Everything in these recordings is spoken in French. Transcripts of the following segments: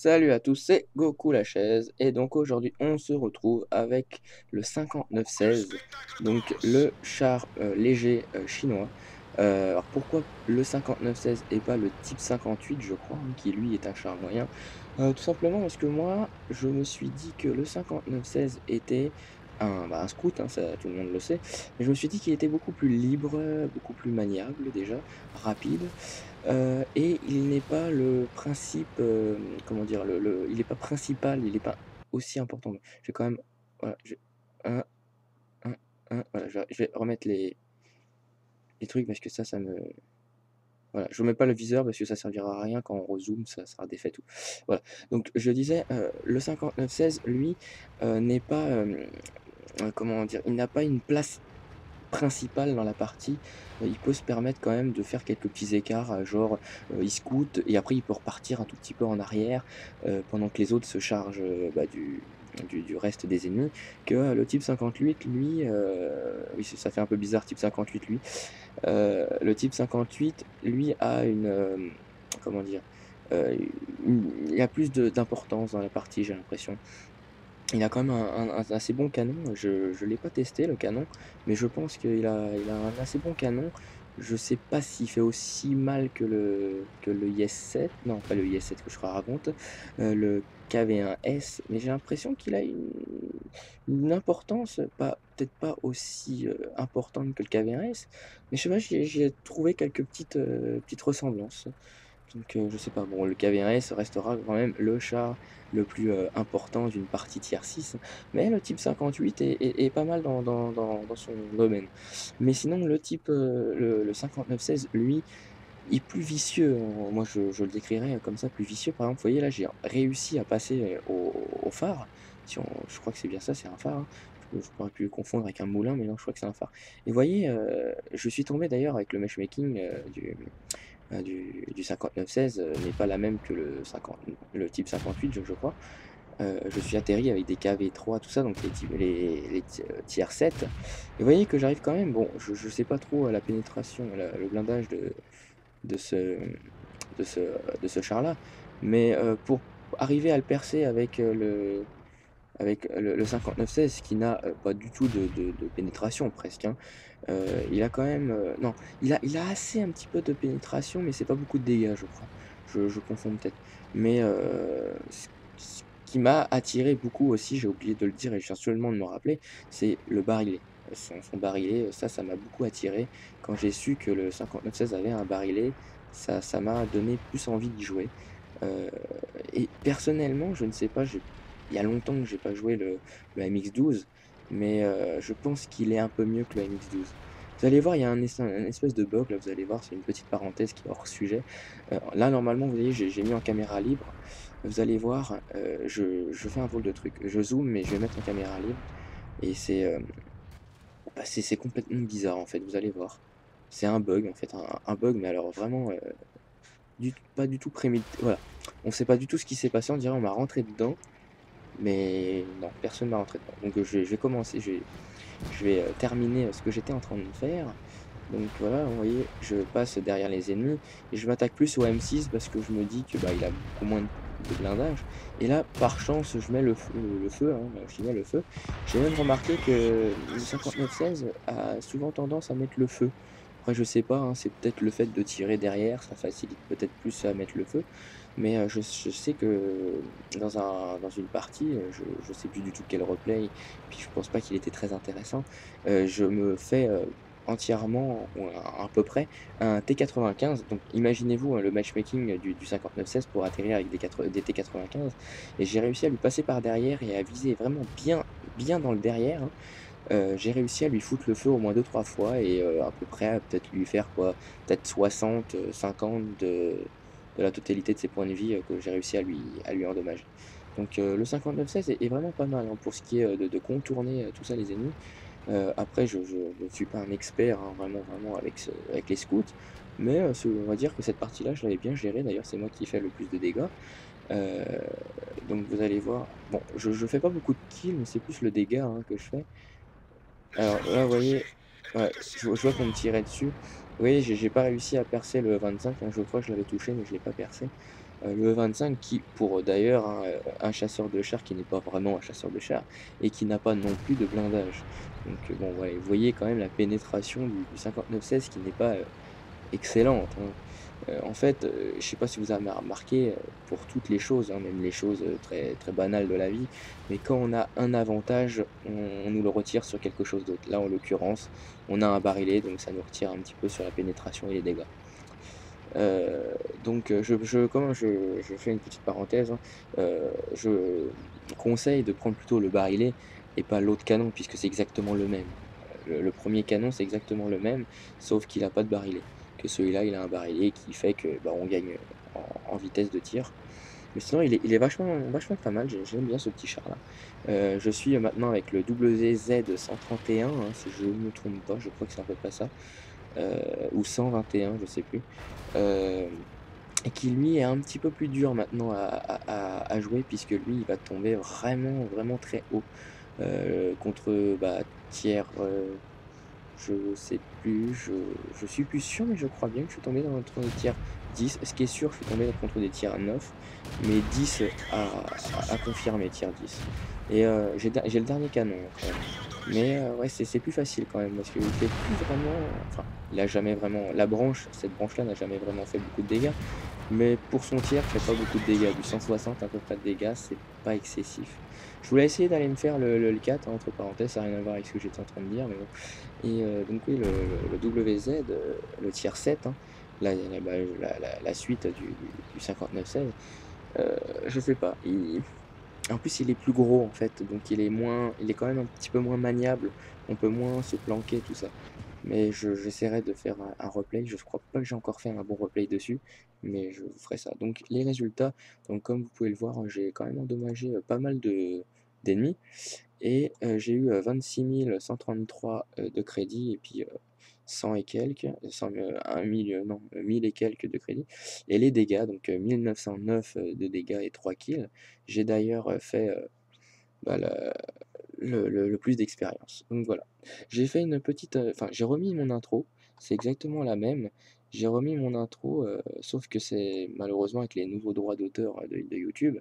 Salut à tous, c'est Goku la chaise et donc aujourd'hui on se retrouve avec le 5916, donc le char léger chinois. Alors pourquoi le 5916 et pas le type 58 je crois, hein, qui lui est un char moyen? Tout simplement parce que moi je me suis dit que le 5916 était un scout, hein, ça tout le monde le sait, mais je me suis dit qu'il était beaucoup plus libre, beaucoup plus maniable déjà, rapide. Et il n'est pas le principe, comment dire? Il n'est pas principal, il n'est pas aussi important. Je vais quand même voilà, je un voilà, je vais remettre les trucs parce que ça me voilà, je remets pas le viseur parce que ça servira à rien quand on rezoome, ça sera défait tout. Voilà, donc je disais, le 5916 lui, n'est pas, comment dire? Il n'a pas une place principal dans la partie, il peut se permettre quand même de faire quelques petits écarts, genre, il scoute et après il peut repartir un tout petit peu en arrière, pendant que les autres se chargent, du reste des ennemis. Que, le type 58 lui, oui ça fait un peu bizarre type 58 lui, le type 58 lui a une, comment dire? Il a plus de d'importance dans la partie, j'ai l'impression. Il a quand même un assez bon canon, je l'ai pas testé le canon, mais je pense qu'il a un assez bon canon. Je sais pas s'il fait aussi mal que le IS-7, non pas le IS-7 que je raconte, le KV-1S, mais j'ai l'impression qu'il a une importance, pas peut-être pas aussi, importante que le KV-1S, mais je sais pas, j'ai trouvé quelques petites ressemblances. Donc je sais pas, bon le KV1S restera quand même le char le plus, important d'une partie tier 6, mais le type 58 est pas mal dans son domaine. Mais sinon le type, le 5916 lui, il est plus vicieux, moi je le décrirais comme ça, plus vicieux. Par exemple, vous voyez là, j'ai réussi à passer, au phare, si on je crois que c'est bien ça, c'est un phare, hein. Je pourrais plus le confondre avec un moulin, mais non, je crois que c'est un phare. Et vous voyez, je suis tombé d'ailleurs avec le matchmaking, du 59-16 n'est pas la même que le type 58, je crois. Je suis atterri avec des KV3, tout ça, donc les tiers 7. Et vous voyez que j'arrive quand même, bon, je sais pas trop la pénétration, le blindage de ce, de ce char-là, mais pour arriver à le percer avec le 59-16 qui n'a, pas du tout de pénétration presque, hein. Il a quand même, non, il a assez un petit peu de pénétration, mais c'est pas beaucoup de dégâts, je crois. Je confonds peut-être. Mais, ce qui m'a attiré beaucoup aussi, j'ai oublié de le dire et je viens seulement de me rappeler, c'est le barillet. Son barillet, ça m'a beaucoup attiré. Quand j'ai su que le 59-16 avait un barillet, ça m'a donné plus envie d'y jouer. Heu et personnellement, je ne sais pas, il y a longtemps que j'ai pas joué le MX-12, mais je pense qu'il est un peu mieux que le MX-12. Vous allez voir, il y a un espèce de bug là, vous allez voir, c'est une petite parenthèse qui est hors sujet. Là, normalement, vous voyez, j'ai mis en caméra libre. Vous allez voir, je fais un drôle de truc. Je zoome, mais je vais mettre en caméra libre et bah, c'est complètement bizarre, en fait, vous allez voir. C'est un bug, en fait, un bug, mais alors vraiment, pas du tout prémédité, voilà. On sait pas du tout ce qui s'est passé, on dirait on m'a rentré dedans, mais non, personne m'a rentré dedans. Donc je vais commencer, je vais, terminer, ce que j'étais en train de faire. Donc voilà, vous voyez, je passe derrière les ennemis et je m'attaque plus au M6 parce que je me dis que, bah, il a beaucoup moins de blindage et là, par chance, je mets le feu, hein, je mets le feu. J'ai même remarqué que le 59-16 a souvent tendance à mettre le feu. Après je sais pas, hein, c'est peut-être le fait de tirer derrière, ça facilite peut-être plus à mettre le feu, mais je sais que dans une partie, je sais plus du tout quel replay, puis je pense pas qu'il était très intéressant, je me fais, entièrement ou à peu près un T95. Donc imaginez-vous, hein, le matchmaking du 59-16 pour atterrir avec des T95 et j'ai réussi à lui passer par derrière et à viser vraiment bien bien dans le derrière, hein. J'ai réussi à lui foutre le feu au moins deux trois fois et à peu près à peut-être lui faire quoi, peut-être 60, 50 de la totalité de ses points de vie, que j'ai réussi à lui endommager. Donc le 59-16 est vraiment pas mal, hein, pour ce qui est, de contourner, tout ça les ennemis. Après je ne suis pas un expert, hein, vraiment avec les scouts, mais on va dire que cette partie-là, je l'avais bien gérée. D'ailleurs, c'est moi qui ai fait le plus de dégâts. Heu, donc vous allez voir, bon, je fais pas beaucoup de kills, mais c'est plus le dégât, hein, que je fais. Alors là, vous voyez, ouais, je vois qu'on me tirait dessus. Vous voyez, j'ai pas réussi à percer le 25, hein, je crois que je l'avais touché, mais je l'ai pas percé. le 25 qui pour d'ailleurs un chasseur de chars qui n'est pas vraiment un chasseur de chars et qui n'a pas non plus de blindage. Donc bon, ouais, vous voyez quand même la pénétration du 59-16 qui n'est pas, excellente, hein. En fait, je sais pas si vous avez remarqué, pour toutes les choses, hein, même les choses, très très banales de la vie, mais quand on a un avantage, on nous le retire sur quelque chose d'autre. Là, en l'occurrence, on a un barillet, donc ça nous retire un petit peu sur la pénétration et les dégâts. Donc je fais une petite parenthèse, hein, je conseille de prendre plutôt le barillet et pas l'autre canon puisque c'est exactement le même. Le 1er canon, c'est exactement le même, sauf qu'il a pas de barillet. Que celui-là, il a un barillet qui fait que, bah, on gagne, en vitesse de tir. Mais sinon, il est vachement pas mal, j'aime bien ce petit char-là. Je suis maintenant avec le WZ-131, hein, si je ne me trompe pas, je crois que c'est à peu près ça, ou 121, je sais plus. Hem Et qui lui est un petit peu plus dur maintenant à jouer puisque lui, il va tomber vraiment très haut, contre, bah, tiers, je sais plus, je suis plus sûr, mais je crois bien que je suis tombé dans contre des tiers 10. Ce qui est sûr, je suis tombé contre des tiers 9, mais 10 à confirmer, tiers 10. Et j'ai le dernier canon, hein, quand même. Mais ouais, c'est plus facile quand même parce qu'il fait plus vraiment enfin, il a jamais vraiment cette branche-là n'a jamais vraiment fait beaucoup de dégâts, mais pour son tir, il fait pas beaucoup de dégâts. Du 160 à peu près de dégâts, c'est pas excessif. Je voulais essayer d'aller me faire le 4, hein, entre parenthèses, ça a rien à voir avec ce que j'étais en train de dire, mais bon. Et donc oui, le WZ, le tier 7, hein, la suite du 59-16, je sais pas, en plus, il est plus gros, en fait, donc il est quand même un petit peu moins maniable, on peut moins se planquer, tout ça. Mais j'essaierai de faire un replay, je crois pas que j'ai encore fait un bon replay dessus, mais je vous ferai ça. Donc les résultats, donc comme vous pouvez le voir, j'ai quand même endommagé, pas mal d'ennemis et j'ai eu, 26 133, de crédit et puis, 100 et quelques, 100, 1 000, non, 1 et quelques de crédit et les dégâts donc, 1 909, de dégâts et 3 kills. J'ai d'ailleurs, fait, bah, le plus d'expérience. Donc voilà. J'ai fait une petite, enfin j'ai remis mon intro, c'est exactement la même. J'ai remis mon intro, sauf que c'est malheureusement avec les nouveaux droits d'auteur, de YouTube,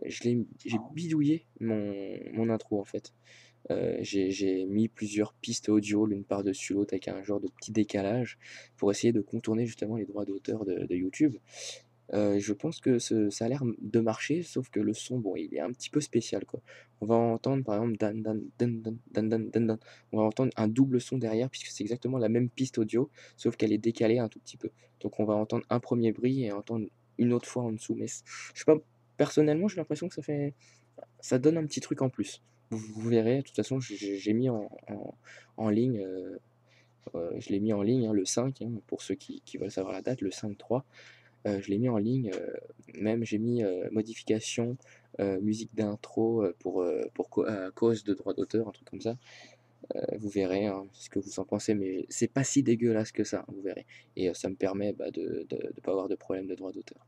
j'ai bidouillé mon intro en fait. J'ai mis plusieurs pistes audio l'une par-dessus l'autre avec un genre de petit décalage pour essayer de contourner justement les droits d'auteur de YouTube. Je pense que ça a l'air de marcher, sauf que le son, bon, il est un petit peu spécial, quoi. On va entendre par exemple dan dan dan dan dan dan dan dan. On va entendre un double son derrière puisque c'est exactement la même piste audio, sauf qu'elle est décalée un tout petit peu. Donc on va entendre un premier bruit et entendre une autre fois en dessous. Mais je sais pas, personnellement, j'ai l'impression que ça donne un petit truc en plus. Vous verrez, de toute façon, j'ai mis en ligne, je l'ai mis en ligne, hein, le 5, hein, pour ceux qui veulent savoir la date, le 5/3. Je l'ai mis en ligne, même j'ai mis, modification, musique d'intro, pour à cause de droits d'auteur, un truc comme ça. Vous verrez, hein, ce que vous en pensez, mais c'est pas si dégueulasse que ça, vous verrez. Et ça me permet, bah, de pas avoir de problème de droits d'auteur.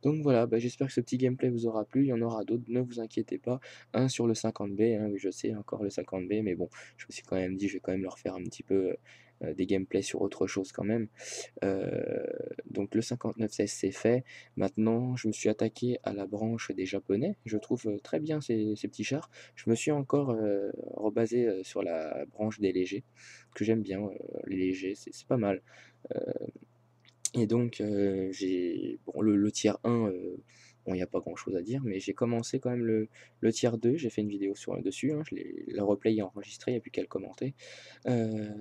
Donc voilà, bah, j'espère que ce petit gameplay vous aura plu, il y en aura d'autres, ne vous inquiétez pas. Un sur le 50B, hein, oui je sais, encore le 50B, mais bon, je me suis quand même dit: «Je vais quand même leur faire un petit peu, des gameplays sur autre chose quand même». Donc le 5916 c'est fait. Maintenant, je me suis attaqué à la branche des japonais. Je trouve, très bien ces petits chars. Je me suis encore, rebasé, sur la branche des légers, que j'aime bien, les légers, c'est pas mal. Heu et donc j'ai bon le tiers 1, bon il y a pas grand chose à dire, mais j'ai commencé quand même le tiers 2, j'ai fait une vidéo dessus, hein, le replay est enregistré, il y a plus qu'à le commenter. Il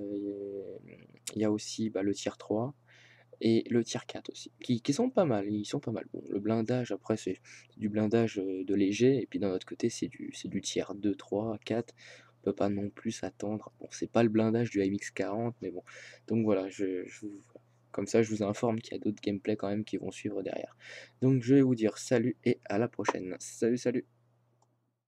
y a aussi, bah, le tiers 3 et le tiers 4 aussi, qui sont pas mal, ils sont pas mal. Bon, le blindage après c'est du blindage, de léger et puis d'un autre côté c'est du tiers 2, 3, 4. On peut pas non plus s'attendre bon, c'est pas le blindage du AMX 40 mais bon. Donc voilà, je vous comme ça je vous informe qu'il y a d'autres gameplays quand même qui vont suivre derrière. Donc je vais vous dire salut et à la prochaine. Salut, salut!